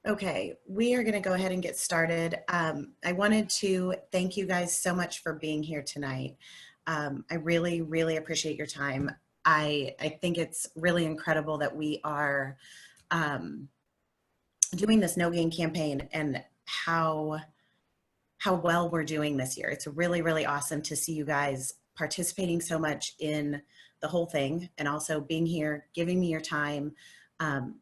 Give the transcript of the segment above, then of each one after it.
Okay, we are going to go ahead and get started. I wanted to thank you guys so much for being here tonight. I really, really appreciate your time. I think it's really incredible that we are um, doing this No Gain campaign and how well we're doing this year. It's really, really awesome to see you guys participating so much in the whole thing and also being here, giving me your time,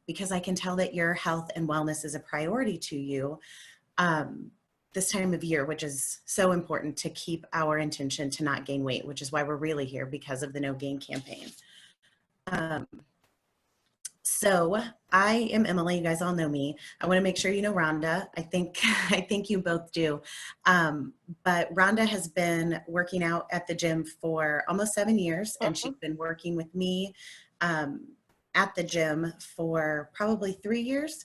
because I can tell that your health and wellness is a priority to you this time of year, which is so important to keep our intention to not gain weight, which is why we're really here because of the No Gain campaign. Um, So I am Emily. You guys all know me. I want to make sure you know Rhonda. I think I think you both do. But Rhonda has been working out at the gym for almost 7 years, and she's been working with me um, at the gym for probably 3 years.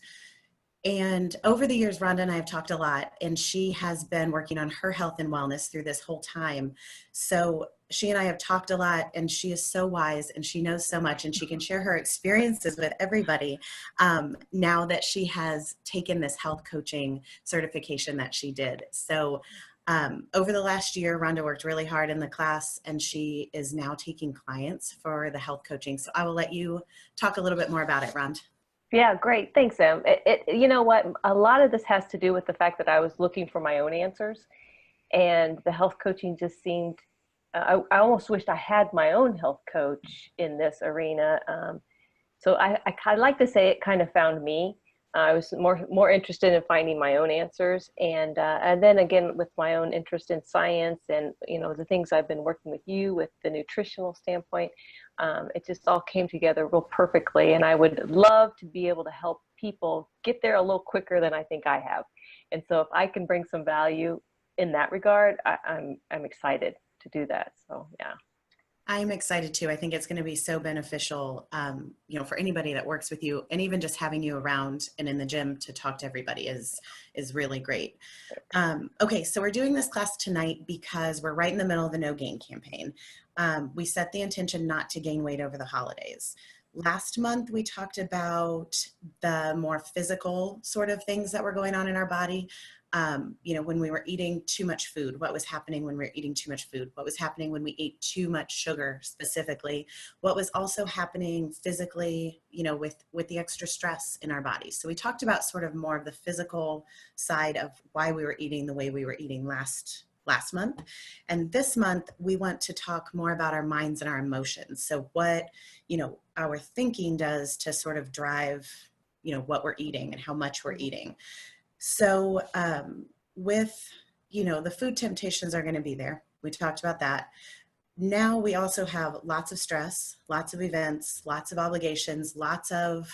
And over the years, Rhonda and I have talked a lot, and she has been working on her health and wellness through this whole time. So she and I have talked a lot, and she is so wise and she knows so much, and she can share her experiences with everybody now that she has taken this health coaching certification that she did. So over the last year, Rhonda worked really hard in the class, and she is now taking clients for the health coaching. So I will let you talk a little bit more about it, Rhonda. Yeah, great. Thanks, Em. You know what? A lot of this has to do with the fact that I was looking for my own answers, and the health coaching just seemed. I almost wished I had my own health coach in this arena. So I like to say it kind of found me. I was more interested in finding my own answers, and then again with my own interest in science and the things I've been working with you with the nutritional standpoint. It just all came together real perfectly, and I would love to be able to help people get there a little quicker than I think I have. And so if I can bring some value in that regard, I'm excited to do that. So yeah. I'm excited too. I think it's going to be so beneficial, for anybody that works with you, and even just having you around and in the gym to talk to everybody is really great. Okay, so we're doing this class tonight because we're right in the middle of the No Gain campaign. We set the intention not to gain weight over the holidays. Last month, we talked about the more physical sort of things that were going on in our body. When we were eating too much food, what was happening when we were eating too much food, what was happening when we ate too much sugar specifically, what was also happening physically, with the extra stress in our bodies. So we talked about sort of more of the physical side of why we were eating the way we were eating last month. And this month, we want to talk more about our minds and our emotions. So what, our thinking does to sort of drive, what we're eating and how much we're eating. So with, the food temptations are going to be there. We talked about that. Now we also have lots of stress, lots of events, lots of obligations, lots of,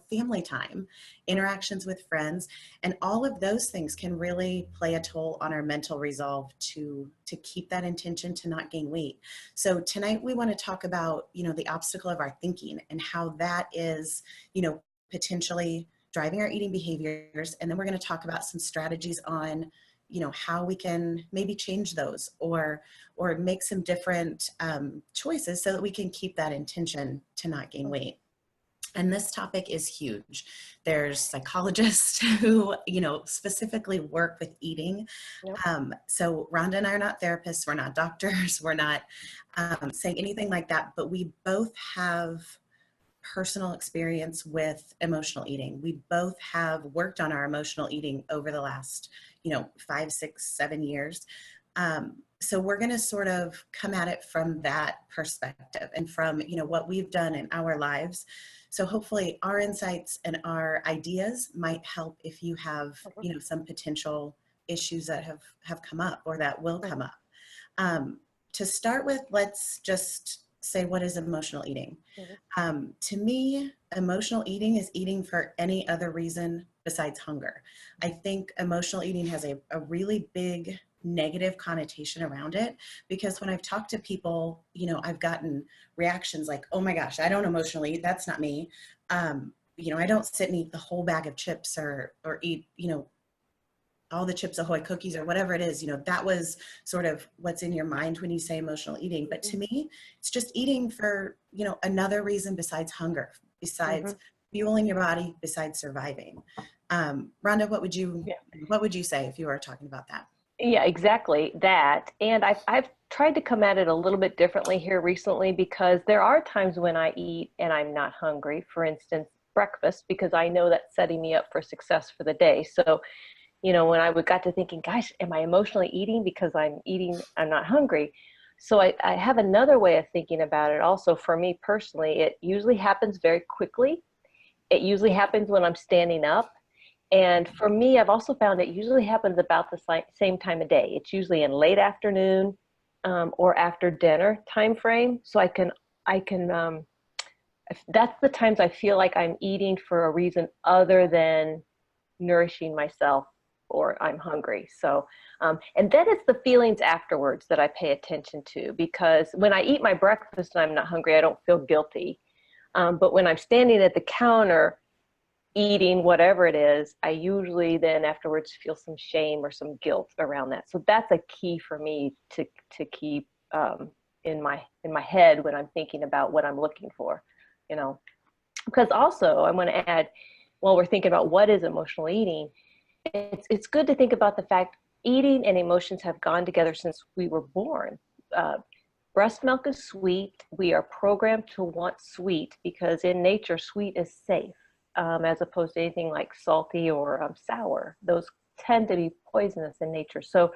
family time, interactions with friends, and all of those things can really play a toll on our mental resolve to keep that intention to not gain weight. So tonight we want to talk about, the obstacle of our thinking and how that is, potentially driving our eating behaviors. And then we're going to talk about some strategies on, how we can maybe change those or make some different choices so that we can keep that intention to not gain weight. And this topic is huge. There's psychologists who, specifically work with eating. Yep. So Rhonda and I are not therapists. We're not doctors. We're not saying anything like that, but we both have personal experience with emotional eating. We both have worked on our emotional eating over the last, 5, 6, 7 years. So we're going to sort of come at it from that perspective and from, what we've done in our lives. So hopefully our insights and our ideas might help if you have, some potential issues that have come up or that will come up. To start with, let's just say, what is emotional eating? To me, emotional eating is eating for any other reason besides hunger. I think emotional eating has a really big negative connotation around it, because when I've talked to people, I've gotten reactions like, oh my gosh, I don't emotionally eat. That's not me. I don't sit and eat the whole bag of chips or eat, all the Chips Ahoy cookies or whatever it is. That was sort of what's in your mind when you say emotional eating. But to me, it's just eating for, another reason besides hunger, besides fueling your body, besides surviving. Rhonda, what would you say if you were talking about that? Yeah, exactly that. And I've tried to come at it a little bit differently here recently because there are times when I eat and I'm not hungry. For instance, breakfast, because I know that's setting me up for success for the day. So, when I got to thinking, gosh, am I emotionally eating because I'm not hungry? So I have another way of thinking about it also. For me personally, it usually happens very quickly. It usually happens when I'm standing up. And for me, I've also found it usually happens about the same time of day. It's usually in late afternoon, or after dinner time frame. So I can, that's the times I feel like I'm eating for a reason other than nourishing myself or I'm hungry. So, and then it's the feelings afterwards that I pay attention to, because when I eat my breakfast and I'm not hungry, I don't feel guilty. But when I'm standing at the counter eating whatever it is, I usually then afterwards feel some shame or some guilt around that. So that's a key for me to keep in my head when I'm thinking about what I'm looking for, you know. Because also I want to add, while we're thinking about what is emotional eating, it's good to think about the fact eating and emotions have gone together since we were born. Uh, Breast milk is sweet. We are programmed to want sweet because in nature, sweet is safe, as opposed to anything like salty or sour. Those tend to be poisonous in nature. So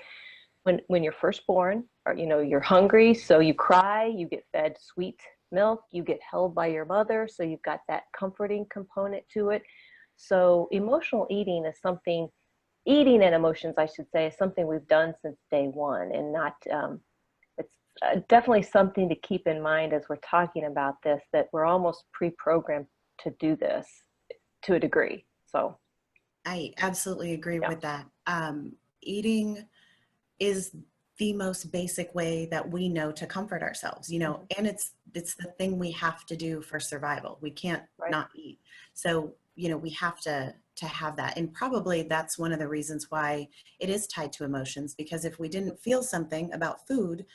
when you're first born, or you're hungry, so you cry, you get fed sweet milk, you get held by your mother, so you've got that comforting component to it. So emotional eating is something, eating and emotions, I should say, is something we've done since day one, and not it's definitely something to keep in mind as we're talking about this, that we're almost pre-programmed to do this to a degree. So I absolutely agree yeah, with that. Eating is the most basic way that we know to comfort ourselves, and it's the thing we have to do for survival. We can't right, not eat. So, we have to have that. And probably that's one of the reasons why it is tied to emotions, because if we didn't feel something about food,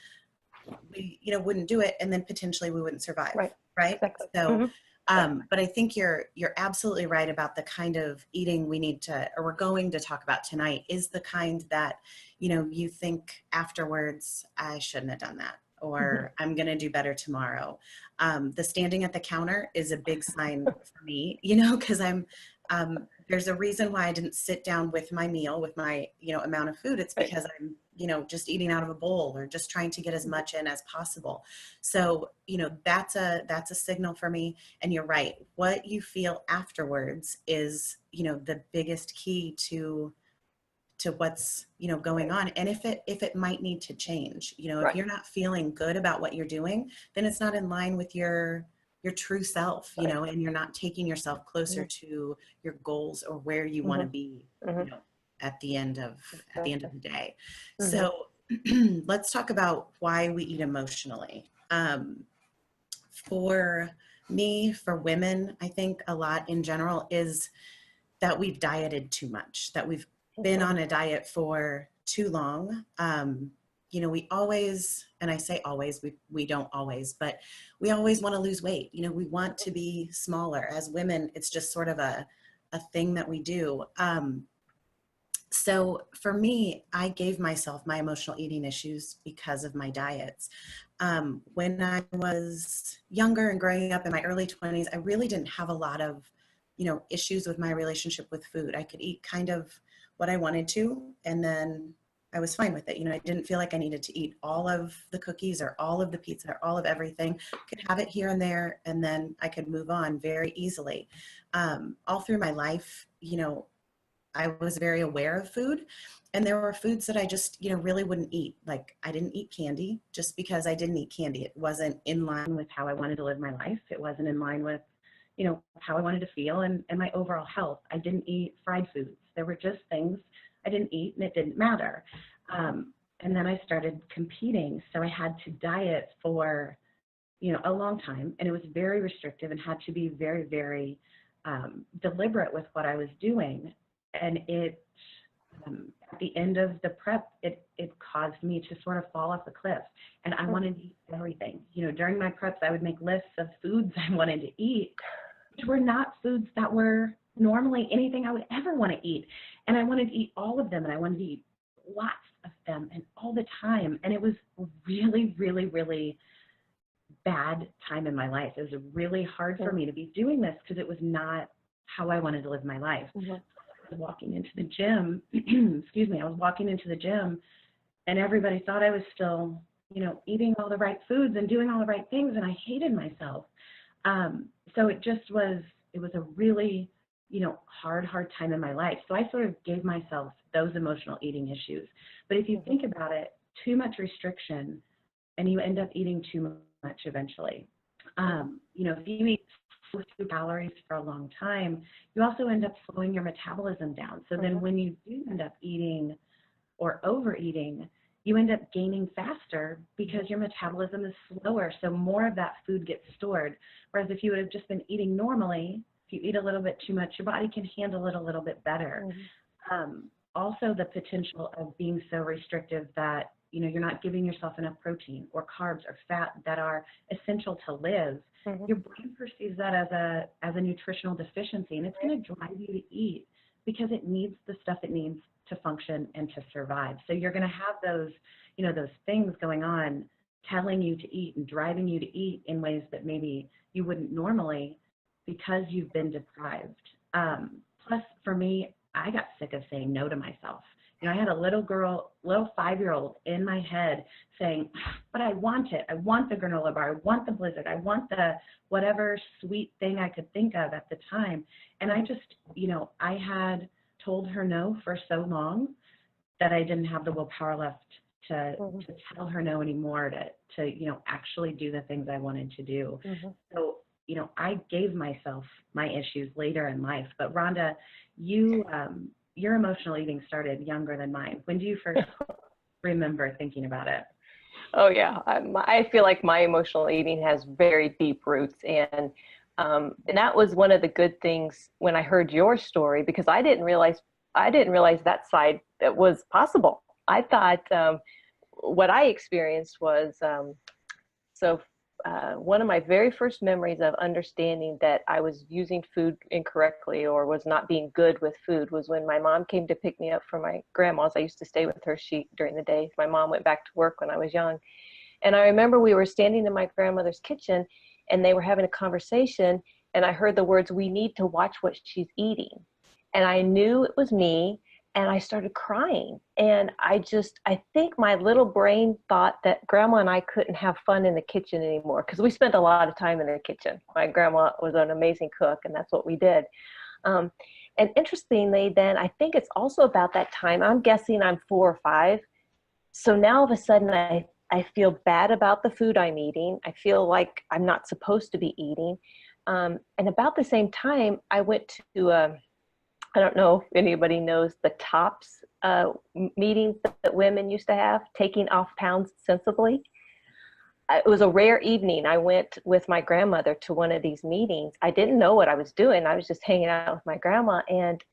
we wouldn't do it, and then potentially we wouldn't survive, right, right? exactly. So Mm-hmm. Exactly. but I think you're absolutely right about the kind of eating we need to, or we're going to talk about tonight, is the kind that you think afterwards, I shouldn't have done that, Mm-hmm. or I'm going to do better tomorrow. The standing at the counter is a big sign for me, because there's a reason why I didn't sit down with my meal, with my amount of food. It's Right. because I'm just eating out of a bowl, or just trying to get as much in as possible. So that's a signal for me. And you're right, what you feel afterwards is the biggest key to what's going Right. on, and if it might need to change. If Right. you're not feeling good about what you're doing, then it's not in line with your true self, Right. and you're not taking yourself closer Mm-hmm. to your goals, or where you want to Mm-hmm. be Mm-hmm. at the end of Exactly. the day. Mm-hmm. So let's talk about why we eat emotionally. For me, for women, I think a lot in general is that we've dieted too much, that we've been Mm-hmm. on a diet for too long. We always, and I say always, we don't always, but we always want to lose weight. We want to be smaller. As women, it's just sort of a thing that we do. So for me, I gave myself my emotional eating issues because of my diets. When I was younger and growing up in my early 20s, I really didn't have a lot of, issues with my relationship with food. I could eat kind of what I wanted to, and then I was fine with it. I didn't feel like I needed to eat all of the cookies or all of the pizza or all of everything. I could have it here and there, and then I could move on very easily. All through my life, I was very aware of food, and there were foods that I just, really wouldn't eat. Like, I didn't eat candy just because I didn't eat candy. It wasn't in line with how I wanted to live my life. It wasn't in line with, how I wanted to feel, and my overall health. I didn't eat fried foods. There were just things I didn't eat, and it didn't matter. And then I started competing. So I had to diet for, a long time, and it was very restrictive, and had to be very, very deliberate with what I was doing. And at the end of the prep, it caused me to sort of fall off the cliff. And I wanted to eat everything. During my preps, I would make lists of foods I wanted to eat, which were not foods that were normally anything I would ever want to eat. And I wanted to eat all of them, and I wanted to eat lots of them and all the time. And it was really, really, really bad time in my life. It was really hard for me to be doing this because it was not how I wanted to live my life. Mm-hmm. I was walking into the gym, excuse me, I was walking into the gym and everybody thought I was still, you know, eating all the right foods and doing all the right things, and I hated myself. So it was a really, you know, hard time in my life. So I sort of gave myself those emotional eating issues. But if you think about it, too much restriction and you end up eating too much eventually. You know, if you eat so few calories for a long time, you also end up slowing your metabolism down. So then when you do end up eating or overeating, you end up gaining faster because your metabolism is slower. So more of that food gets stored. Whereas if you would have just been eating normally, if you eat a little bit too much, your body can handle it a little bit better. Also, the potential of being so restrictive that, you know, you're not giving yourself enough protein or carbs or fat that are essential to live. Your brain perceives that as a nutritional deficiency, and it's going to drive you to eat because it needs the stuff it needs to function and to survive. So you're going to have those, you know, those things going on telling you to eat and driving you to eat in ways that maybe you wouldn't normally because you've been deprived. Plus, for me, I got sick of saying no to myself. You know, I had a little 5-year-old in my head saying, but I want it. I want the granola bar. I want the Blizzard. I want the whatever sweet thing I could think of at the time. And I just, you know, I had told her no for so long that I didn't have the willpower left to tell her no anymore, to, you know, actually do the things I wanted to do. So, you know, I gave myself my issues later in life. But Rhonda, your emotional eating started younger than mine. When do you first remember thinking about it? Oh yeah, I feel like my emotional eating has very deep roots, and that was one of the good things when I heard your story, because I didn't realize that side that was possible. I thought what I experienced was one of my very first memories of understanding that I was using food incorrectly or was not being good with food was when my mom came to pick me up from my grandma's. I used to stay with her during the day. My mom went back to work when I was young. And I remember we were standing in my grandmother's kitchen and they were having a conversation, and I heard the words, "We need to watch what she's eating." And I knew it was me, and I started crying. And I think my little brain thought that grandma and I couldn't have fun in the kitchen anymore, because we spent a lot of time in the kitchen. My grandma was an amazing cook, and that's what we did. And interestingly, then I think it's also about that time, I'm guessing I'm 4 or 5. So now all of a sudden I feel bad about the food I'm eating. I feel like I'm not supposed to be eating. And about the same time, I went to I don't know if anybody knows the TOPS meetings that women used to have, taking off pounds sensibly. It was a rare evening. I went with my grandmother to one of these meetings. I didn't know what I was doing. I was just hanging out with my grandma. And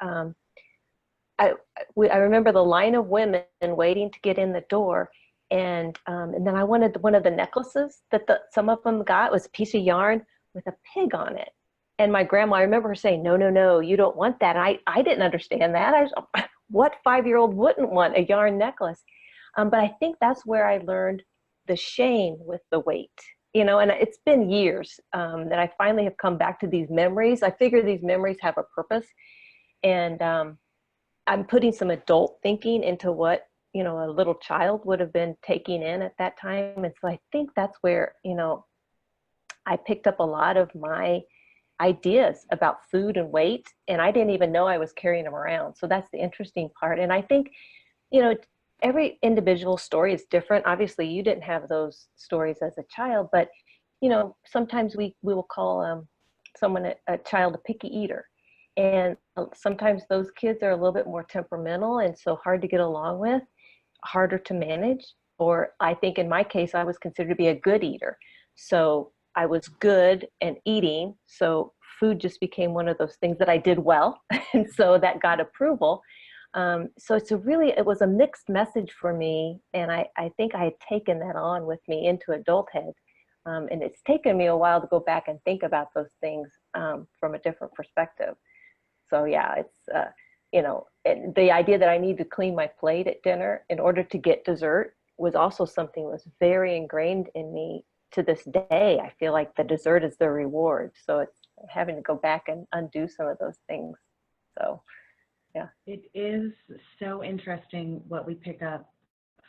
I remember the line of women waiting to get in the door. And then I wanted one of the necklaces that some of them got. It was a piece of yarn with a pig on it. And my grandma, I remember her saying, "No, no, no, you don't want that." And I didn't understand that. What 5-year-old wouldn't want a yarn necklace? But I think that's where I learned the shame with the weight. You know, and it's been years that I finally have come back to these memories. I figure these memories have a purpose. And I'm putting some adult thinking into what, you know, a little child would have been taking in at that time. And so I think that's where, you know, I picked up a lot of my ideas about food and weight, and I didn't even know I was carrying them around. So that's the interesting part. And I think, you know, every individual story is different. Obviously, you didn't have those stories as a child, but, you know, sometimes we will call someone a child a picky eater. And sometimes those kids are a little bit more temperamental and so hard to get along with, harder to manage. Or I think in my case, I was considered to be a good eater. So I was good and eating. So food just became one of those things that I did well. And so that got approval. So it was a mixed message for me. And I think I had taken that on with me into adulthood. And it's taken me a while to go back and think about those things from a different perspective. So yeah, it's, the idea that I need to clean my plate at dinner in order to get dessert was also something that was very ingrained in me to this day. I feel like the dessert is the reward. So it's having to go back and undo some of those things. So, yeah. It is so interesting what we pick up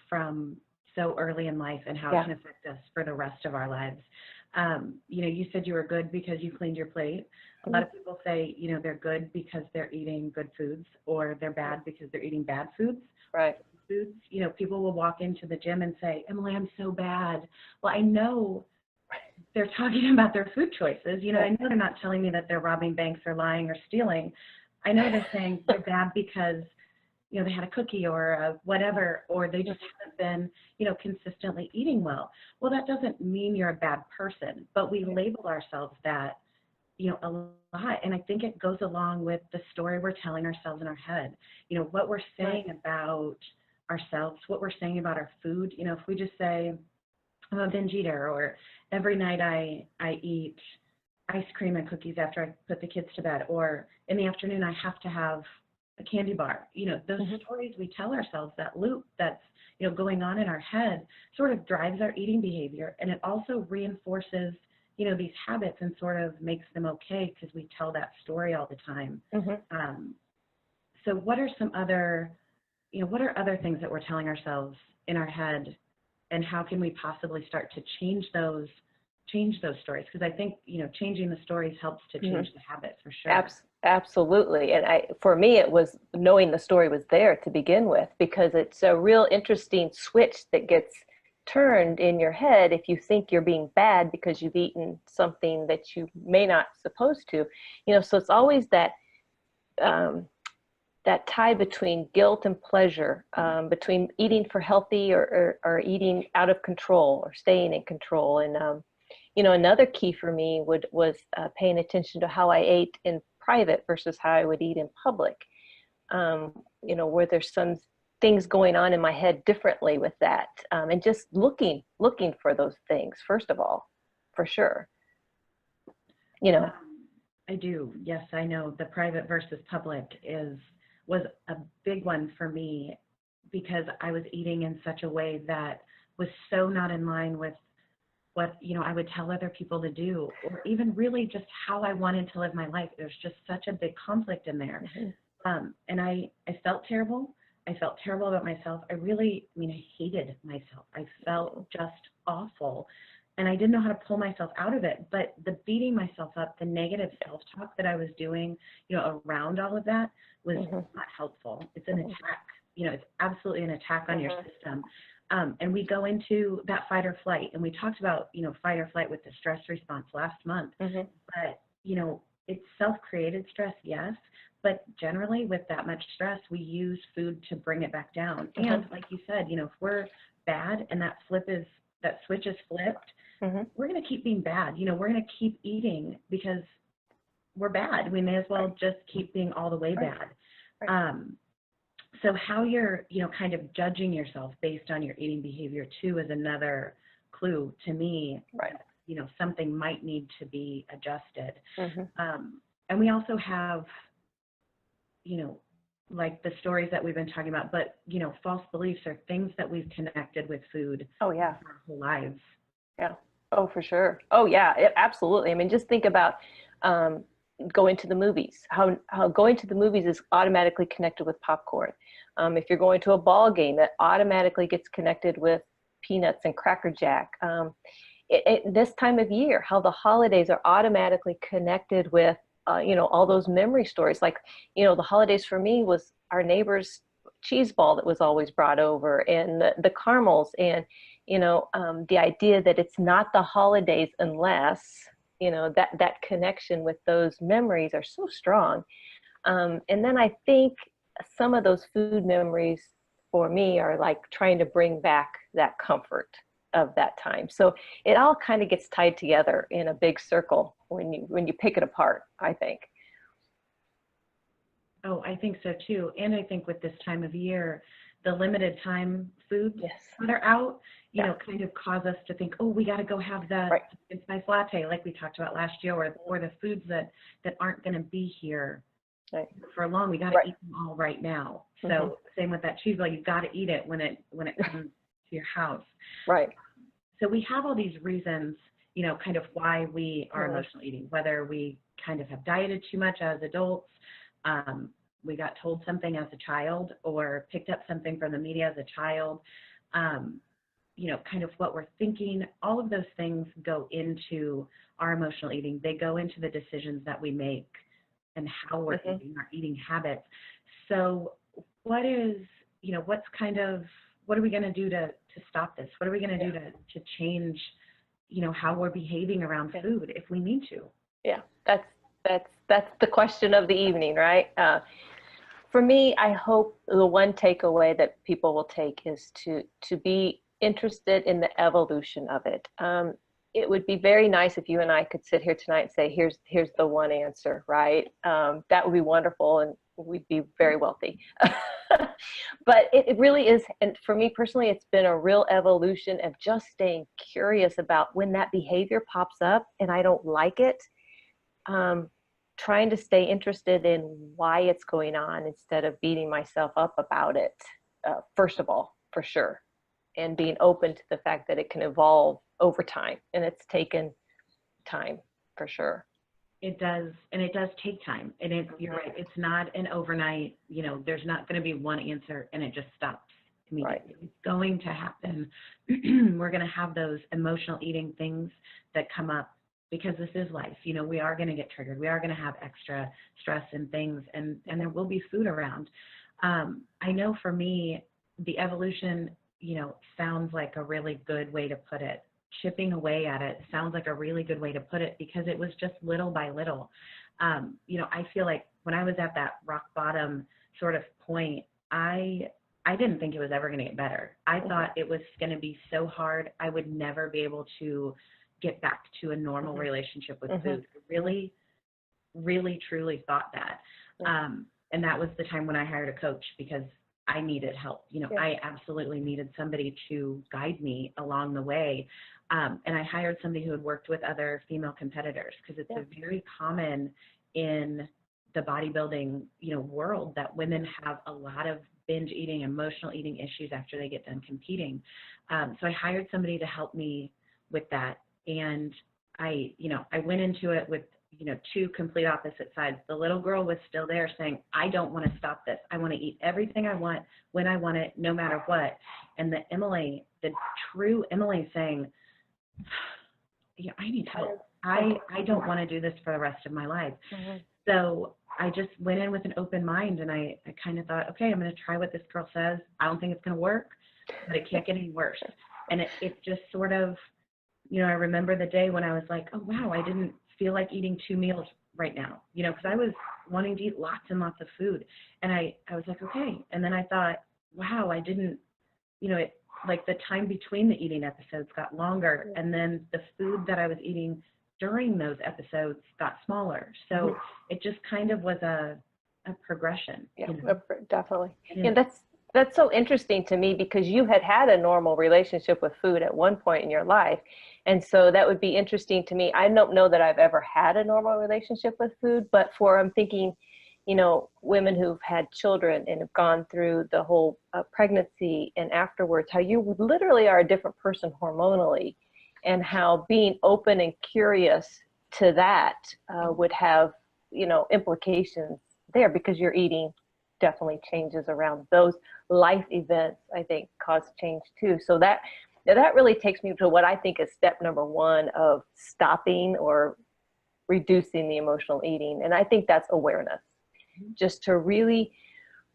from so early in life and how it can affect us for the rest of our lives. You said you were good because you cleaned your plate. A lot of people say, they're good because they're eating good foods, or they're bad because they're eating bad foods. Right. Foods, people will walk into the gym and say, Emily, I'm so bad. Well, I know they're talking about their food choices. I know they're not telling me that they're robbing banks or lying or stealing. I know they're saying they're bad because they had a cookie or whatever, or they just haven't been, consistently eating well. Well, that doesn't mean you're a bad person, but we label ourselves that, a lot. And I think it goes along with the story we're telling ourselves in our head, what we're saying about ourselves, what we're saying about our food. If we just say, I'm a binge eater, or every night I eat ice cream and cookies after I put the kids to bed, or in the afternoon I have to have a candy bar. Those stories we tell ourselves, that loop that's, going on in our head sort of drives our eating behavior. And it also reinforces, these habits and sort of makes them okay because we tell that story all the time. So what are some other, what are other things that we're telling ourselves in our head, and how can we possibly start to change those stories? Because I think, changing the stories helps to change the habit for sure. Absolutely. And for me, it was knowing the story was there to begin with, because it's a real interesting switch that gets turned in your head if you think you're being bad because you've eaten something that you may not supposed to. So it's always that that tie between guilt and pleasure, between eating for healthy or eating out of control or staying in control. And another key for me was paying attention to how I ate in private versus how I would eat in public. Where there's some things going on in my head differently with that, and just looking for those things first of all, for sure. I do. Yes, I know the private versus public was a big one for me, because I was eating in such a way that was so not in line with what, I would tell other people to do, or even really just how I wanted to live my life. There's just such a big conflict in there. And I felt terrible. I felt terrible about myself. I hated myself. I felt just awful. And I didn't know how to pull myself out of it. But the beating myself up, the negative self-talk that I was doing, around all of that was not helpful. It's an attack. It's absolutely an attack on your system. And we go into that fight or flight. And we talked about, fight or flight with the stress response last month. But, it's self-created stress, yes. But generally with that much stress, we use food to bring it back down. And like you said, if we're bad and that switch is flipped, we're going to keep being bad. We're going to keep eating because we're bad. We may as well just keep being all the way bad. So how you're, kind of judging yourself based on your eating behavior too is another clue to me. Something might need to be adjusted. And we also have, like the stories that we've been talking about, but, false beliefs are things that we've connected with food. Oh, yeah. Our whole lives. Yeah. Oh, for sure. Oh, yeah, absolutely. I mean, just think about going to the movies, how going to the movies is automatically connected with popcorn. If you're going to a ball game, it automatically gets connected with peanuts and Cracker Jack. This time of year, how the holidays are automatically connected with, all those memory stories. Like, the holidays for me was our neighbor's cheese ball that was always brought over, and the caramels, and, the idea that it's not the holidays unless, that connection with those memories are so strong. And then I think some of those food memories for me are like trying to bring back that comfort of that time. So it all kind of gets tied together in a big circle when you pick it apart, I think. Oh, I think so too. And I think with this time of year, the limited time foods that are out, kind of cause us to think, oh, we got to go have that spice latte like we talked about last year, or the foods that aren't going to be here Right. For long, we got to eat them all right now. So same with that cheese, you got to eat it when it comes to your house. Right. So we have all these reasons, kind of why we are emotional eating, whether we kind of have dieted too much as adults, we got told something as a child or picked up something from the media as a child, kind of what we're thinking. All of those things go into our emotional eating. They go into the decisions that we make and how we're eating, our eating habits. So what is, what are we going to do to stop this? What are we going to do to change, how we're behaving around food if we need to? Yeah, that's the question of the evening, right? For me, I hope the one takeaway that people will take is to be interested in the evolution of it. It would be very nice if you and I could sit here tonight and say, here's the one answer, right? That would be wonderful, and we'd be very wealthy. But it really is, and for me personally, it's been a real evolution of just staying curious about when that behavior pops up and I don't like it. Trying to stay interested in why it's going on instead of beating myself up about it, first of all, for sure. And being open to the fact that it can evolve over time. And it's taken time, for sure. It does, and it does take time. And you're right, it's not an overnight, there's not going to be one answer and it just stops immediately. Right. It's going to happen. We're going to have those emotional eating things that come up because this is life. We are going to get triggered. We are going to have extra stress and things, and there will be food around. I know for me, the evolution, sounds like a really good way to put it. Chipping away at it sounds like a really good way to put it because it was just little by little. I feel like when I was at that rock bottom sort of point, I didn't think it was ever going to get better. I thought it was going to be so hard. I would never be able to get back to a normal relationship with food. I really, really, truly thought that. And that was the time when I hired a coach because I needed help. I absolutely needed somebody to guide me along the way. And I hired somebody who had worked with other female competitors because it's a very common in the bodybuilding, world that women have a lot of binge eating, emotional eating issues after they get done competing. So I hired somebody to help me with that. And I went into it with, two complete opposite sides. The little girl was still there saying, I don't want to stop this. I want to eat everything I want, when I want it, no matter what. And the true Emily saying, I need help. I don't want to do this for the rest of my life. So I just went in with an open mind and I kind of thought, okay, I'm going to try what this girl says. I don't think it's going to work, but it can't get any worse. And it just sort of, I remember the day when I was like, oh, wow, I didn't feel like eating 2 meals right now, because I was wanting to eat lots and lots of food. And I was like, okay. And then I thought, wow, I didn't, like the time between the eating episodes got longer. And then the food that I was eating during those episodes got smaller. So it just kind of was a progression. Yeah, definitely. Yeah, that's so interesting to me because you had a normal relationship with food at one point in your life. And so that would be interesting to me. I don't know that I've ever had a normal relationship with food, but I'm thinking, women who've had children and have gone through the whole pregnancy and afterwards, how you literally are a different person hormonally, and how being open and curious to that would have, implications there because your eating definitely changes around those life events, I think, cause change too. So that really takes me to what I think is step number 1 of stopping or reducing the emotional eating. And I think that's awareness. Just to really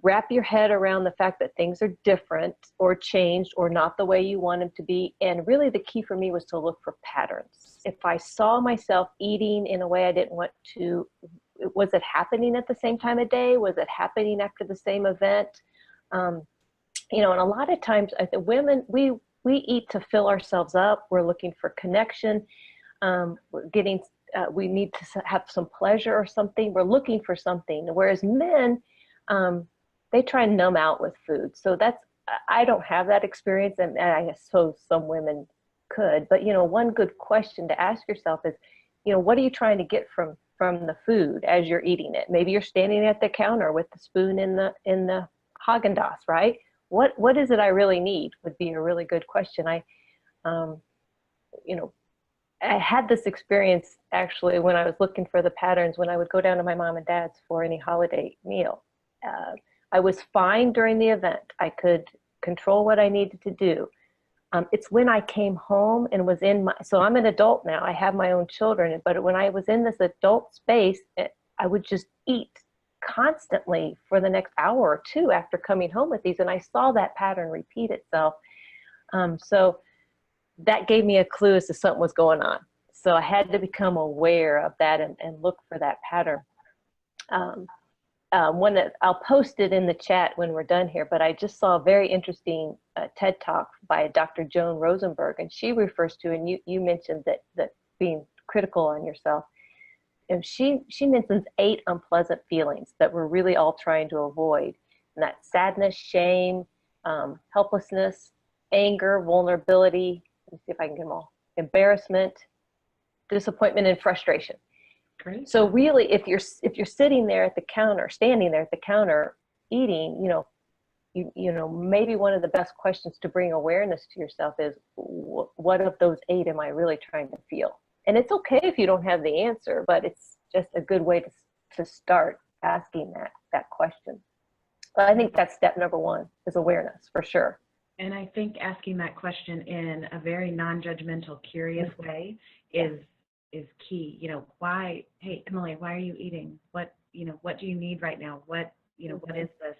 wrap your head around the fact that things are different or changed or not the way you want them to be. And really the key for me was to look for patterns. If I saw myself eating in a way I didn't want to, was it happening at the same time of day? Was it happening after the same event? And a lot of times I think women, we eat to fill ourselves up. We're looking for connection. We need to have some pleasure or something. We're looking for something. Whereas men, they try and numb out with food. So I don't have that experience, and I suppose some women could. But one good question to ask yourself is, what are you trying to get from from the food as you're eating it. Maybe you're standing at the counter with the spoon in the Haagen-Dazs, right? What is it I really need would be a really good question. Um, you know, I had this experience actually when I was looking for the patterns when I would go down to my mom and dad's for any holiday meal. I was fine during the event. I could control what I needed to do. It's when I came home and was so I'm an adult now, I have my own children, but when I was in this adult space, I would just eat constantly for the next hour or two after coming home with these, and I saw that pattern repeat itself. So that gave me a clue as to something was going on. So I had to become aware of that and look for that pattern. One that I'll post it in the chat when we're done here, but I just saw a very interesting TED Talk by Dr. Joan Rosenberg, and she refers to, and you mentioned that being critical on yourself, and she mentions 8 unpleasant feelings that we're really all trying to avoid, and that's sadness, shame, helplessness, anger, vulnerability. Let me see if I can get them all. Embarrassment, disappointment, and frustration. Great. So really, if you're sitting there at the counter, standing there at the counter, eating, you know, maybe one of the best questions to bring awareness to yourself is, what of those 8 am I really trying to feel? And it's okay if you don't have the answer, but it's just a good way to start asking that question. But I think that's step number 1 is awareness, for sure. And I think asking that question in a very non-judgmental, curious way is key. You know, why, hey, Emily, why are you eating? What do you need right now? What is this?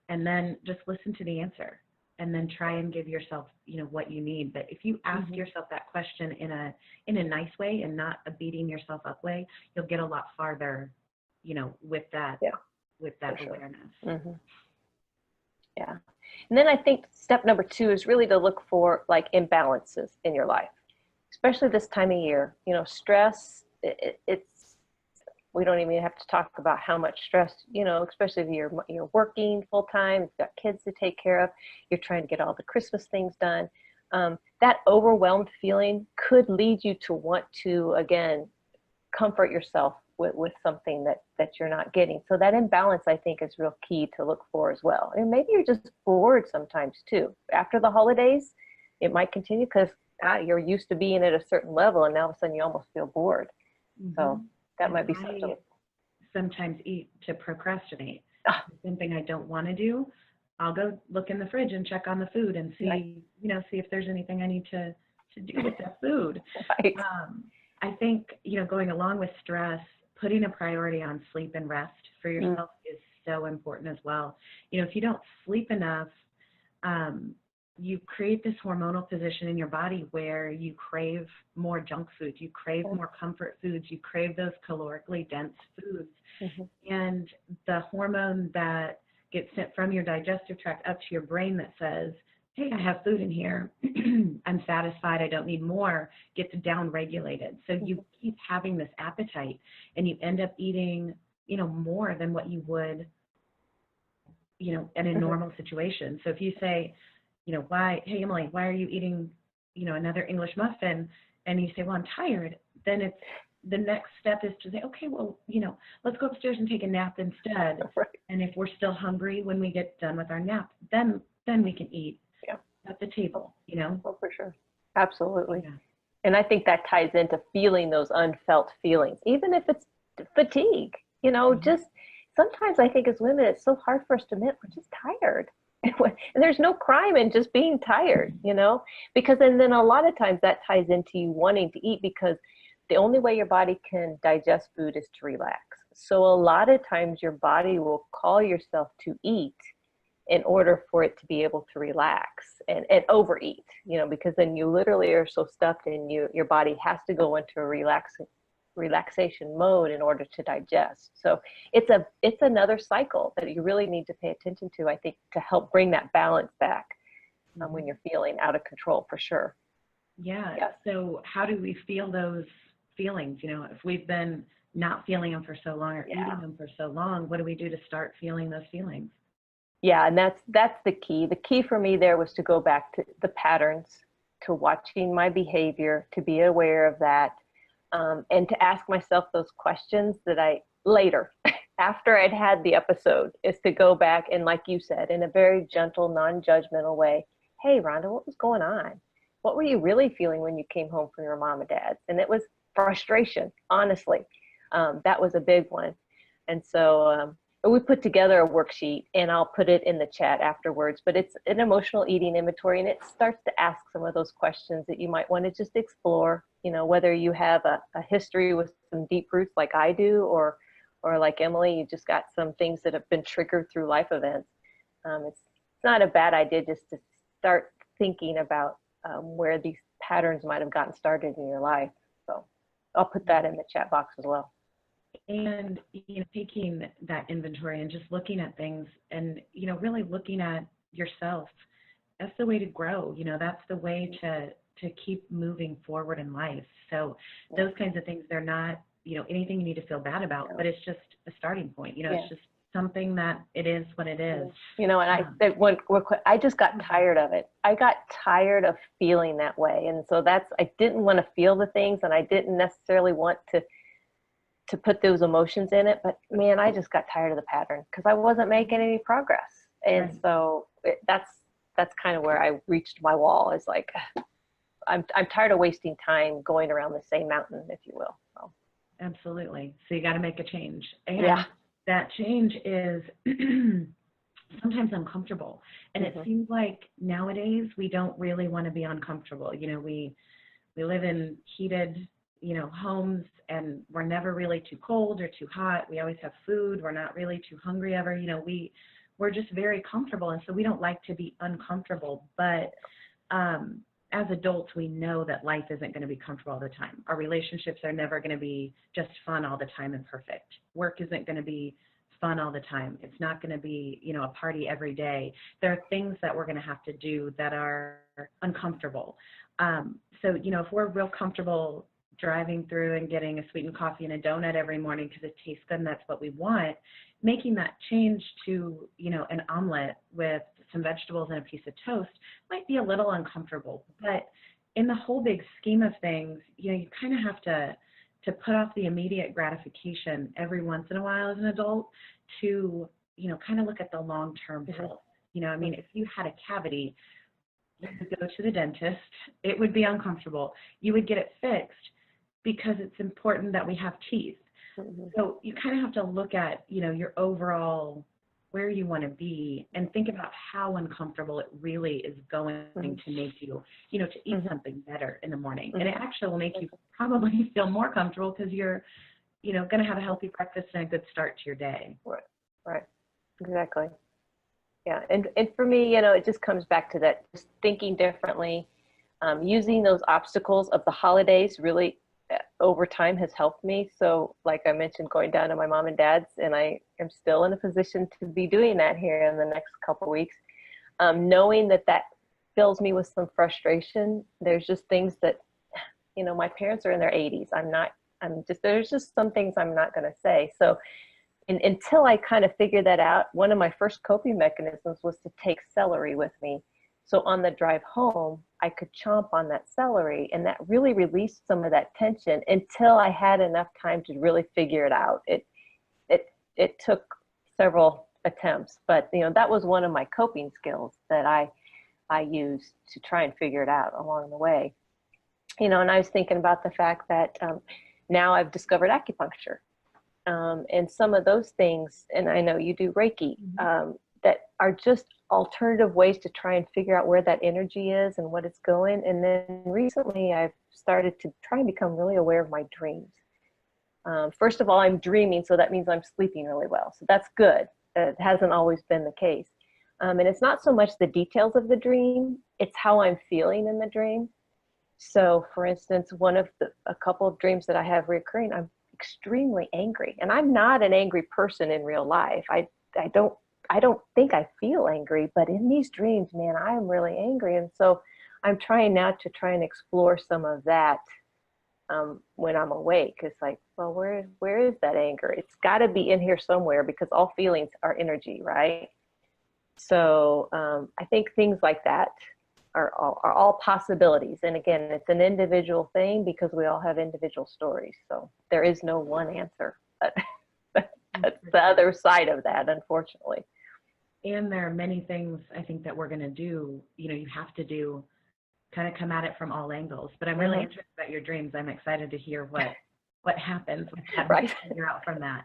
And then just listen to the answer and then try and give yourself, what you need. But if you ask yourself that question in a nice way and not a beating yourself up way, you'll get a lot farther, with that awareness. Mm-hmm. Yeah. And then I think step number 2 is really to look for like imbalances in your life, especially this time of year. Stress, it's, we don't even have to talk about how much stress, especially if you're working full time, you've got kids to take care of, you're trying to get all the Christmas things done. That overwhelmed feeling could lead you to want to, again, comfort yourself with something that you're not getting. So that imbalance, I think, is real key to look for as well. And maybe you're just bored sometimes too. After the holidays, it might continue because you're used to being at a certain level, and now all of a sudden you almost feel bored. Mm-hmm. So that might be something. Sometimes eat to procrastinate. Something I don't want to do, I'll go look in the fridge and check on the food and see, right. See if there's anything I need to do with that food. Right. I think, going along with stress, putting a priority on sleep and rest for yourself is so important as well. If you don't sleep enough, you create this hormonal position in your body where you crave more junk foods, you crave more comfort foods, you crave those calorically dense foods. Mm-hmm. And the hormone that gets sent from your digestive tract up to your brain that says, hey, I have food in here, I'm satisfied, I don't need more, gets down-regulated. So you keep having this appetite and you end up eating, more than what you would, in a normal situation. So if you say, hey, Emily, why are you eating, another English muffin? And you say, well, I'm tired. Then it's the next step is to say, okay, well, let's go upstairs and take a nap instead. Right. And if we're still hungry when we get done with our nap, then we can eat. At the table, Oh, for sure. Absolutely. Yeah. And I think that ties into feeling those unfelt feelings, even if it's fatigue, just sometimes I think as women, it's so hard for us to admit we're just tired. And there's no crime in just being tired, because and then a lot of times that ties into you wanting to eat, because the only way your body can digest food is to relax. So a lot of times your body will call yourself to eat in order for it to be able to relax and overeat, because then you literally are so stuffed and your body has to go into a relaxation mode in order to digest. So it's another cycle that you really need to pay attention to, I think, to help bring that balance back when you're feeling out of control, for sure. Yeah. So how do we feel those feelings? If we've been not feeling them for so long or eating them for so long, what do we do to start feeling those feelings? Yeah, and that's the key. The key for me there was to go back to the patterns, to watching my behavior, to be aware of that, And to ask myself those questions that I later, after I'd had the episode, is to go back and, like you said, in a very gentle, non-judgmental way, hey, Rhonda, what was going on? What were you really feeling when you came home from your mom and dad's? And it was frustration, honestly. That was a big one. And so we put together a worksheet, and I'll put it in the chat afterwards, but it's an emotional eating inventory, and it starts to ask some of those questions that you might want to just explore, you know, whether you have a history with some deep roots like I do, or like Emily, you just got some things that have been triggered through life events. It's not a bad idea just to start thinking about where these patterns might have gotten started in your life. So I'll put that in the chat box as well. And, you know, taking that inventory and just looking at things and, you know, really looking at yourself, that's the way to grow. You know, that's the way to keep moving forward in life. So those kinds of things, they're not, you know, anything you need to feel bad about, but it's just a starting point. You know, it's just something that it is what it is. You know, and I just got tired of it. I got tired of feeling that way. And so I didn't want to feel the things, and I didn't necessarily want to put those emotions in it, but man, I just got tired of the pattern because I wasn't making any progress. And so that's kind of where I reached my wall. Is like, I'm tired of wasting time going around the same mountain, if you will. So. Absolutely. So you got to make a change. And that change is sometimes uncomfortable. And it seems like nowadays we don't really want to be uncomfortable. You know, we live in heated, you know, homes, and we're never really too cold or too hot. We always have food. We're not really too hungry ever. You know, we're just very comfortable. And so we don't like to be uncomfortable. But as adults, we know that life isn't going to be comfortable all the time. Our relationships are never going to be just fun all the time and perfect. Work isn't going to be fun all the time. It's not going to be, you know, a party every day. There are things that we're going to have to do that are uncomfortable. So, you know, if we're real comfortable driving through and getting a sweetened coffee and a donut every morning because it tastes good and that's what we want, making that change to, you know, an omelet with some vegetables and a piece of toast might be a little uncomfortable. But in the whole big scheme of things, you know, you kind of have to put off the immediate gratification every once in a while as an adult to, you know, kind of look at the long-term health. You know, I mean, if you had a cavity, you would go to the dentist. It would be uncomfortable. You would get it fixed because it's important that we have teeth. So you kind of have to look at, you know, your overall, where you want to be, and think about how uncomfortable it really is going to make you, you know, to eat something better in the morning. And it actually will make you probably feel more comfortable because you're, you know, going to have a healthy breakfast and a good start to your day. Right. Exactly. Yeah. And for me, you know, it just comes back to that, just thinking differently, using those obstacles of the holidays really over time has helped me. So like I mentioned, going down to my mom and dad's, and I am still in a position to be doing that here in the next couple of weeks. Knowing that fills me with some frustration. There's just things that, you know, my parents are in their 80s. There's just some things I'm not going to say. So until I kind of figured that out, one of my first coping mechanisms was to take celery with me. So on the drive home, I could chomp on that celery, and that really released some of that tension until I had enough time to really figure it out. It took several attempts, but you know, that was one of my coping skills that I used to try and figure it out along the way. You know, and I was thinking about the fact that now I've discovered acupuncture, and some of those things, and I know you do Reiki, that are just alternative ways to try and figure out where that energy is and what it's going. And then recently I've started to try and become really aware of my dreams. First of all, I'm dreaming, so that means I'm sleeping really well. So that's good. It hasn't always been the case. And it's not so much the details of the dream, it's how I'm feeling in the dream. So for instance, a couple of dreams that I have recurring, I'm extremely angry. And I'm not an angry person in real life. I don't think I feel angry, but in these dreams, man, I am really angry. And so I'm trying now to try and explore some of that when I'm awake. It's like, well, where is that anger? It's got to be in here somewhere because all feelings are energy, right? So I think things like that are all possibilities. And again, it's an individual thing because we all have individual stories. So there is no one answer, but that's the other side of that, unfortunately. And there are many things I think that we're going to do, you have to do, kind of come at it from all angles. But I'm really interested about your dreams. I'm excited to hear what happens with that, right. figure out from that.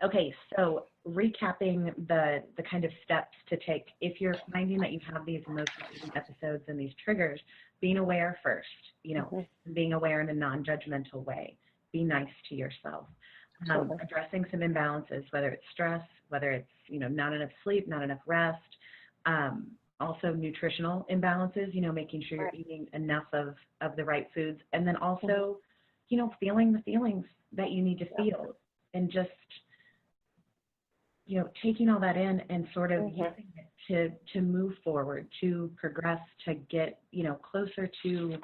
Okay, so recapping the kind of steps to take if you're finding that you have these emotional eating episodes and these triggers. Being aware first, being aware in a non-judgmental way. Be nice to yourself. Addressing some imbalances, whether it's stress, whether it's not enough sleep, not enough rest. Also nutritional imbalances, making sure you're eating enough of the right foods, and then also feeling the feelings that you need to feel, and just taking all that in and sort of using it to move forward, to progress, to get closer to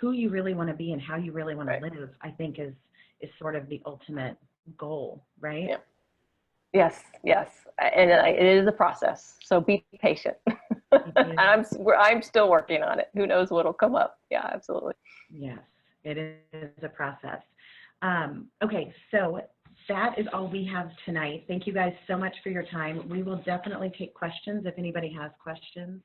who you really want to be and how you really want to live. I think is sort of the ultimate goal, right? Yes, and it is a process, so be patient. I'm still working on it. Who knows what'll come up? Yeah, absolutely. Yes, it is a process. Okay, so that is all we have tonight. Thank you guys so much for your time. We will definitely take questions if anybody has questions.